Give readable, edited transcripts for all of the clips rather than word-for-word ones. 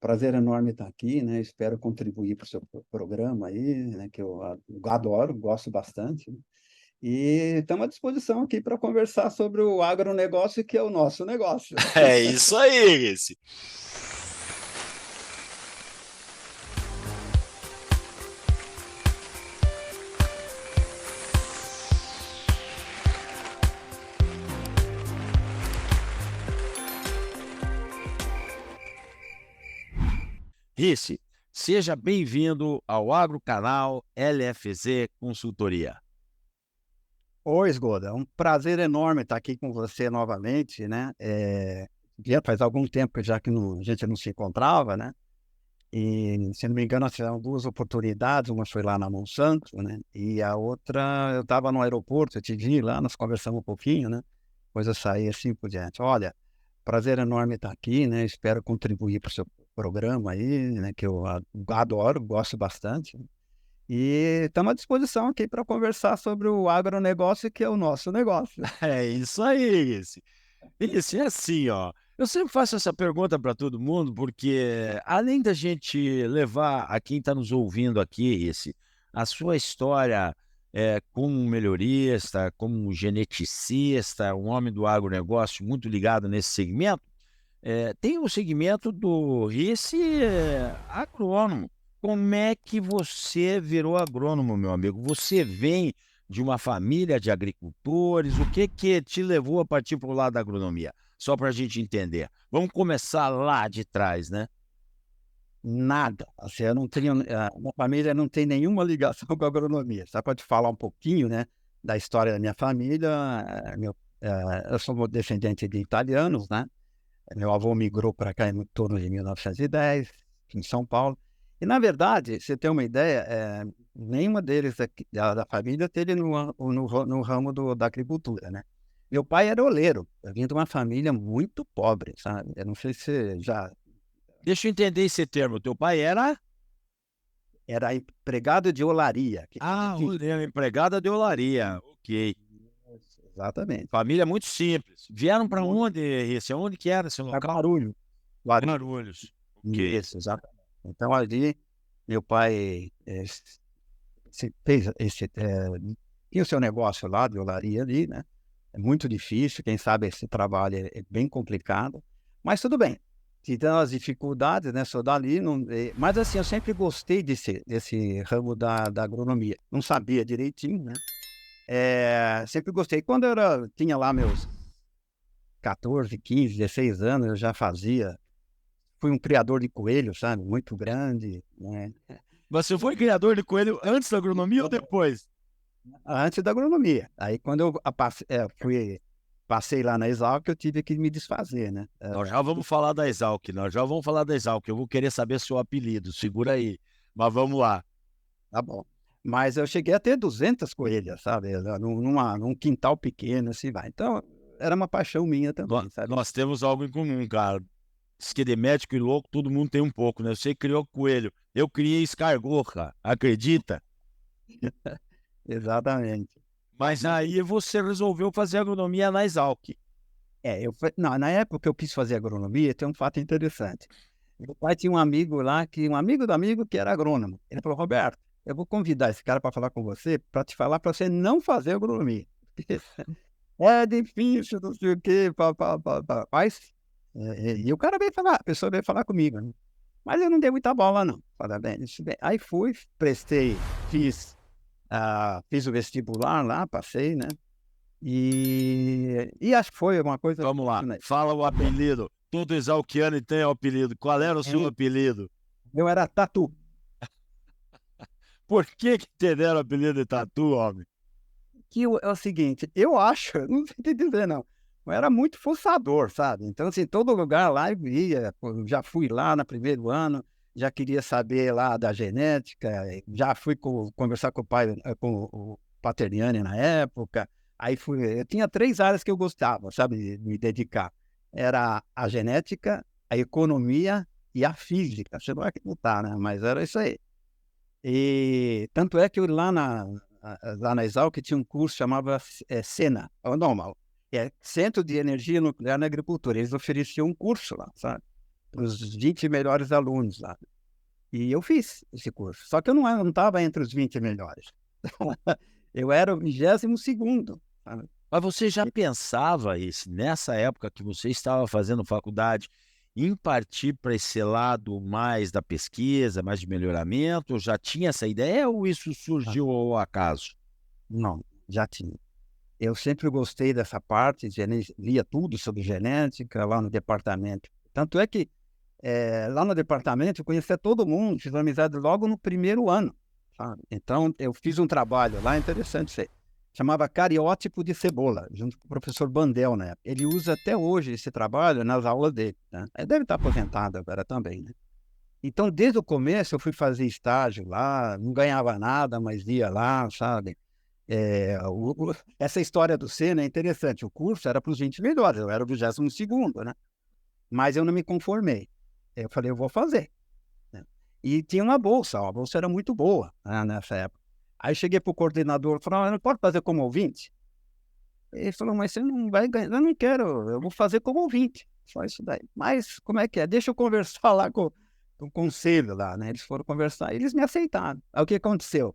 prazer enorme estar aqui, né? Espero contribuir para o seu programa aí, né? Que eu adoro, gosto bastante, né? E estamos à disposição aqui para conversar sobre o agronegócio, que é o nosso negócio. É isso aí, esse. Rice, seja bem-vindo ao Agrocanal LFZ Consultoria. Oi, Esgoda, é um prazer enorme estar aqui com você novamente, né? Já faz algum tempo já que a gente não se encontrava, né? E, se não me engano, nós tivemos duas oportunidades, uma foi lá na Monsanto, né? E a outra, eu estava no aeroporto, eu te vi lá, nós conversamos um pouquinho, né? Depois eu saí assim por diante. Olha, prazer enorme estar aqui, né? Espero contribuir para o seu programa aí, né? Que eu adoro, gosto bastante. E estamos à disposição aqui para conversar sobre o agronegócio, que é o nosso negócio. É isso aí, Rice. Rice, é assim, ó. Eu sempre faço essa pergunta para todo mundo, porque além da gente levar a quem está nos ouvindo aqui, Rice, a sua história como um melhorista, como um geneticista, um homem do agronegócio muito ligado nesse segmento, tem o segmento do Rice agrônomo. Como é que você virou agrônomo, meu amigo? Você vem de uma família de agricultores? O que que te levou a partir para o lado da agronomia? Só para a gente entender. Vamos começar lá de trás, né? Nada. Assim, eu não tenho, a minha família não tem nenhuma ligação com a agronomia. Só pode falar um pouquinho, né, da história da minha família. Eu sou descendente de italianos, né? Meu avô migrou para cá em torno de 1910, em São Paulo. E, na verdade, você tem uma ideia, nenhuma deles da família teve no ramo da agricultura, né? Meu pai era oleiro. Eu vim de uma família muito pobre, sabe? Eu não sei se você já Deixa eu entender esse termo. Teu pai era? era empregado de olaria. Ah, oleiro, empregada de olaria. Ok. Exatamente. Família muito simples. Vieram para onde, esse? Onde que era esse Era local? barulho. Barulho. Guarulhos. Ok. Isso, exatamente. Então, ali, meu pai fez tinha o seu negócio lá de olaria ali, né? É muito difícil, quem sabe esse trabalho é bem complicado, mas tudo bem. Tirando as dificuldades, né? Sou dali, não, mas assim, eu sempre gostei desse ramo da agronomia. Não sabia direitinho, né? Sempre gostei. Quando tinha lá meus 14, 15, 16 anos, eu já fazia. Fui um criador de coelhos, sabe? Muito grande, né? Você foi criador de coelho antes da agronomia ou depois? Antes da agronomia. Aí, quando eu passei lá na Exalc, eu tive que me desfazer, né? Nós já vamos falar da Exalc, nós já vamos falar da Exalc. Eu vou querer saber seu apelido, segura aí. Mas vamos lá. Tá bom. Mas eu cheguei a ter 200 coelhas, sabe? Num quintal pequeno, assim vai. Então, era uma paixão minha Nó- também, sabe? Nós temos algo em comum, cara. Diz que de médico e louco todo mundo tem um pouco, né? Você criou coelho, eu criei escargot, cara. Acredita? Exatamente. Mas aí você resolveu fazer agronomia na Exalc. Não, na época que eu quis fazer agronomia, tem um fato interessante. Meu pai tinha um amigo lá, um amigo do amigo que era agrônomo. Ele falou: Roberto, eu vou convidar esse cara para falar com você, para te falar para você não fazer agronomia. É difícil, não sei o quê, pá. Mas, e o cara veio falar, a pessoa veio falar comigo, né? Mas eu não dei muita bola, não. Falei: bem, isso bem. Aí fui, prestei, fiz o vestibular lá, passei, né? E acho que foi uma coisa. Vamos lá, fala o apelido. Todo exalquiano tem apelido. Qual era o seu apelido? Eu era tatu. Por que que te deram o apelido de Tatu, homem? É o seguinte, eu acho, não sei te dizer não, eu era muito fuçador, sabe? Então, assim, todo lugar lá eu ia, pô, já fui lá no primeiro ano, já queria saber lá da genética, já fui conversar com o pai, com o Paterniani na época, aí fui, eu tinha 3 áreas que eu gostava, sabe, de me dedicar. Era a genética, a economia e a física. Você não vai acreditar, né? Mas era isso aí. E tanto é que eu lá na Exalc tinha um curso chamava SENA, ou normal, Centro de Energia Nuclear na Agricultura. Eles ofereciam um curso lá, sabe? os 20 melhores alunos lá. E eu fiz esse curso. Só que eu não estava entre os 20 melhores. Eu era o 22º, sabe? Mas você já pensava isso, nessa época que você estava fazendo faculdade, em partir para esse lado mais da pesquisa, mais de melhoramento? Já tinha essa ideia ou isso surgiu ao acaso? Não, já tinha. Eu sempre gostei dessa parte, lia tudo sobre genética lá no departamento. Tanto é que lá no departamento eu conhecia todo mundo, fiz amizade logo no primeiro ano, sabe? Então eu fiz um trabalho lá, interessante isso aí, chamava Cariótipo de Cebola, junto com o professor Bandel, né? Ele usa até hoje esse trabalho nas aulas dele, né? Ele deve estar aposentado agora também, né? Então, desde o começo eu fui fazer estágio lá, não ganhava nada, mas ia lá, sabe? Essa história do Senna é interessante. O curso era para os 20 melhores, eu era o 22º, né? Mas eu não me conformei. Eu falei, eu vou fazer, né? E tinha uma bolsa, a bolsa era muito boa, né, nessa época. Aí cheguei para o coordenador e falei, não pode fazer como ouvinte? Ele falou, mas você não vai ganhar. Eu não quero, eu vou fazer como ouvinte, só isso daí. Mas como é que é? Deixa eu conversar lá com o conselho lá, né? Eles foram conversar, eles me aceitaram. Aí o que aconteceu?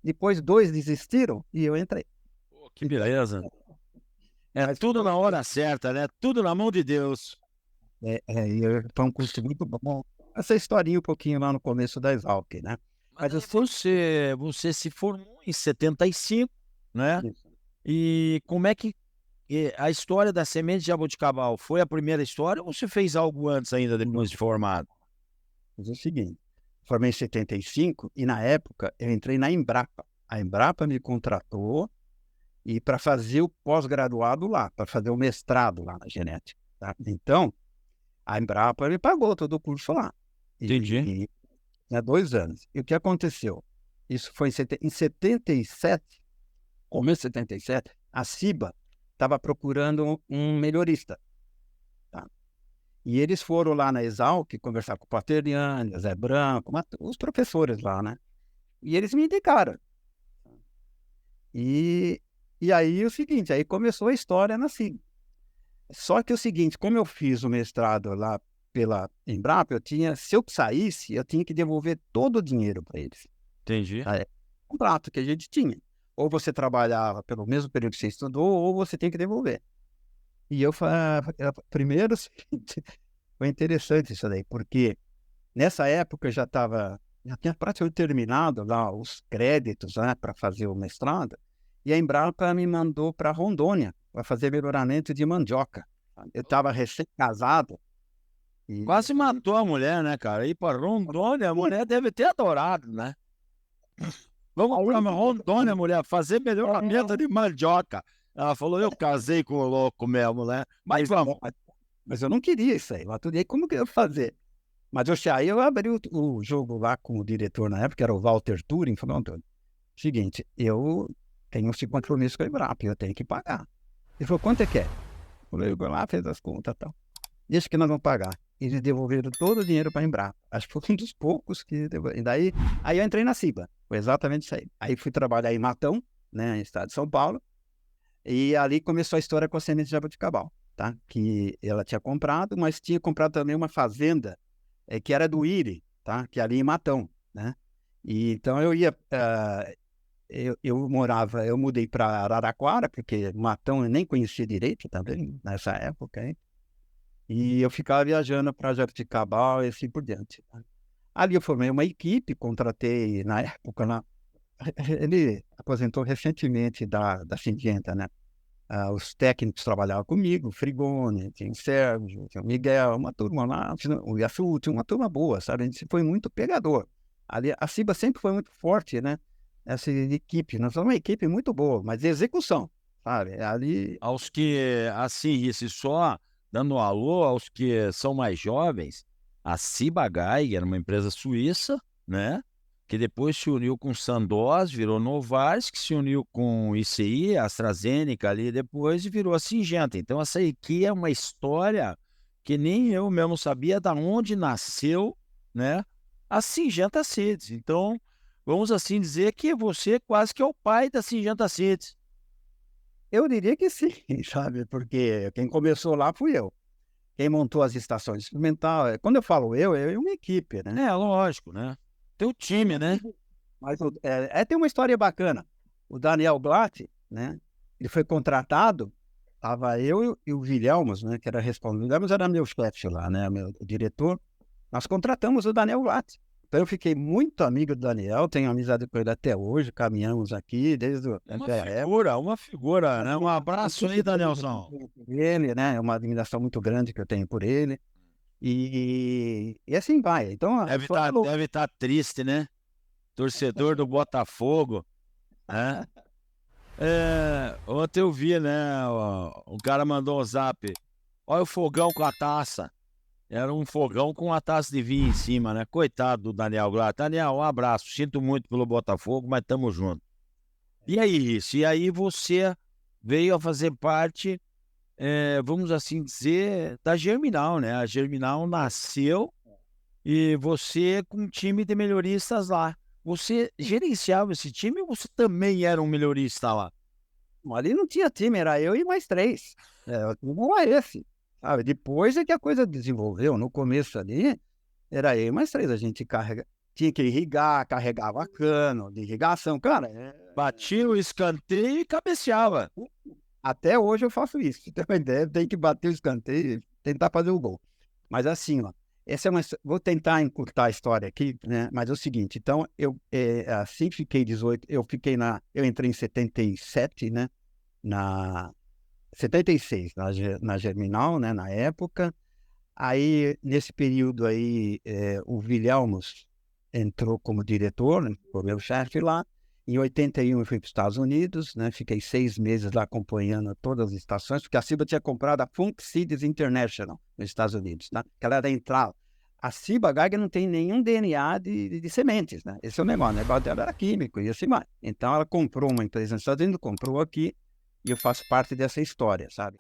Depois 2 desistiram e eu entrei. Pô, que beleza. É Mas tudo na hora certa, né? Tudo na mão de Deus. foi um curso muito bom. Essa historinha um pouquinho lá no começo da Exalc, né? Mas Mas aí você se formou em 75, né? isso, E como é que a história da semente de jabuticabal foi a primeira história ou você fez algo antes ainda, depois de formado? fiz o seguinte, formei em 75 e na época eu entrei na Embrapa. A Embrapa me contratou e para fazer o pós-graduado lá, para fazer o mestrado lá na genética, tá? Então, a Embrapa me pagou todo o curso lá. Entendi. E tinha 2 anos. E o que aconteceu? Isso foi em 77, começo de 77, a CIBA estava procurando um melhorista, tá? E eles foram lá na Exalc conversar com o Pateriani, Zé Branco, os professores lá, né? E eles me indicaram. E, e aí o seguinte, aí começou a história na CIBA. Só que o seguinte, como eu fiz o mestrado lá pela Embrapa, se eu saísse, eu tinha que devolver todo o dinheiro para eles. Entendi. Tá? É um contrato que a gente tinha. Ou você trabalhava pelo mesmo período que você estudou, ou você tem que devolver. E primeiro, foi interessante isso daí, porque nessa época eu já tinha praticamente terminado lá os créditos, né, para fazer o mestrado, e a Embrapa me mandou para Rondônia para fazer melhoramento de mandioca. Eu estava recém-casado e Quase matou a mulher, né, cara? Ir para Rondônia, a mulher deve ter adorado, né? Vamos para Rondônia, mulher, fazer melhoramento de mandioca. Ela falou, eu casei com o louco mesmo, né? Mas vamos. mas eu não queria isso aí. Mas tudo aí, como que eu ia fazer? Mas aí eu abri o jogo lá com o diretor na época, que era o Walter Turing, falou, Antônio, seguinte, eu tenho esse compromisso com a Embrapa, eu tenho que pagar. Ele falou, quanto é que é? Eu falei, eu vou lá, fez as contas e tal. Deixa que nós vamos pagar. Eles devolveram todo o dinheiro para a Embrapa. Acho que foi um dos poucos que devolveram. Aí eu entrei na CIBA. Foi exatamente isso aí. Aí fui trabalhar em Matão, né, no estado de São Paulo. E ali começou a história com a semente de jabuticabal, tá? Que ela tinha comprado, mas tinha comprado também uma fazenda que era do IRI, tá? Que é ali em Matão, né? E então eu ia... eu mudei para Araraquara, porque Matão eu nem conhecia direito também, nessa época, hein? E eu ficava viajando para Jabuticabal e assim por diante, tá? Ali eu formei uma equipe, contratei, na época, ele aposentou recentemente da Singenta, né? Os técnicos trabalhavam comigo, o Frigone, tinha o Sérgio, tinha o Miguel, uma turma lá, o Yasu, tinha uma turma boa, sabe? A gente foi muito pegador. Ali, a CIBA sempre foi muito forte, né? Essa equipe, nós somos uma equipe muito boa, mas de execução, sabe? Ali... Aos que, assim, esse só dando um alô aos que são mais jovens, a Ciba-Geigy era uma empresa suíça, né? Que depois se uniu com Sandoz, virou Novartis, que se uniu com ICI, AstraZeneca ali depois e virou a Syngenta. Então essa aqui é uma história que nem eu mesmo sabia da onde nasceu, né? A Syngenta Seeds. Então, vamos assim dizer que você quase que é o pai da Syngenta Seeds. Eu diria que sim, sabe? Porque quem começou lá fui eu. quem montou as estações experimental. Quando eu falo eu e uma equipe, né? É, lógico, né? Teu time, né? Mas tem uma história bacana. O Daniel Glatt, né? Ele foi contratado, estava eu e o Wilhelmus, né? Que era responsável. O Wilhelmus era meu chefe lá, né? Meu diretor. Nós contratamos o Daniel Glatt. Então eu fiquei muito amigo do Daniel, tenho amizade com ele até hoje, caminhamos aqui desde uma figura, né? Um abraço aí, Danielzão. Ele, né? É uma admiração muito grande que eu tenho por ele. E assim vai. Então, Deve estar triste, né? Torcedor do Botafogo, né? Ontem eu vi, né? O cara mandou um zap. Olha o fogão com a taça. Era um fogão com uma taça de vinho em cima, né? Coitado do Daniel Glatt. Daniel, um abraço. Sinto muito pelo Botafogo, mas tamo junto. E aí, isso? E aí você veio a fazer parte, vamos assim dizer, da Germinal, né? A Germinal nasceu e você com um time de melhoristas lá. Você gerenciava esse time ou você também era um melhorista lá? Ali não tinha time, era eu e mais 3. O time era esse. Sabe? Depois é que a coisa desenvolveu. No começo ali, era eu e mais 3. A gente tinha que irrigar, carregava cano de irrigação. Cara, batia o escanteio e cabeceava. Até hoje eu faço isso. Você tem uma ideia, tem que bater o escanteio e tentar fazer o gol. Mas assim, ó, vou tentar encurtar a história aqui, né? Mas é o seguinte, então assim fiquei 18, eu entrei em 77, né? 76 na Germinal, né? Na época. Aí, nesse período aí, o Wilhelmus entrou como diretor, né, foi meu chefe lá. Em 81 eu fui para os Estados Unidos, né? Fiquei 6 meses lá acompanhando todas as estações, porque a Ciba tinha comprado a Funk Seeds International nos Estados Unidos, tá? Que ela era entrar. A Ciba Geiger não tem nenhum DNA de sementes, né? Esse é o negócio dela era químico e assim vai. Então ela comprou uma empresa nos Estados Unidos, comprou aqui, e eu faço parte dessa história, sabe?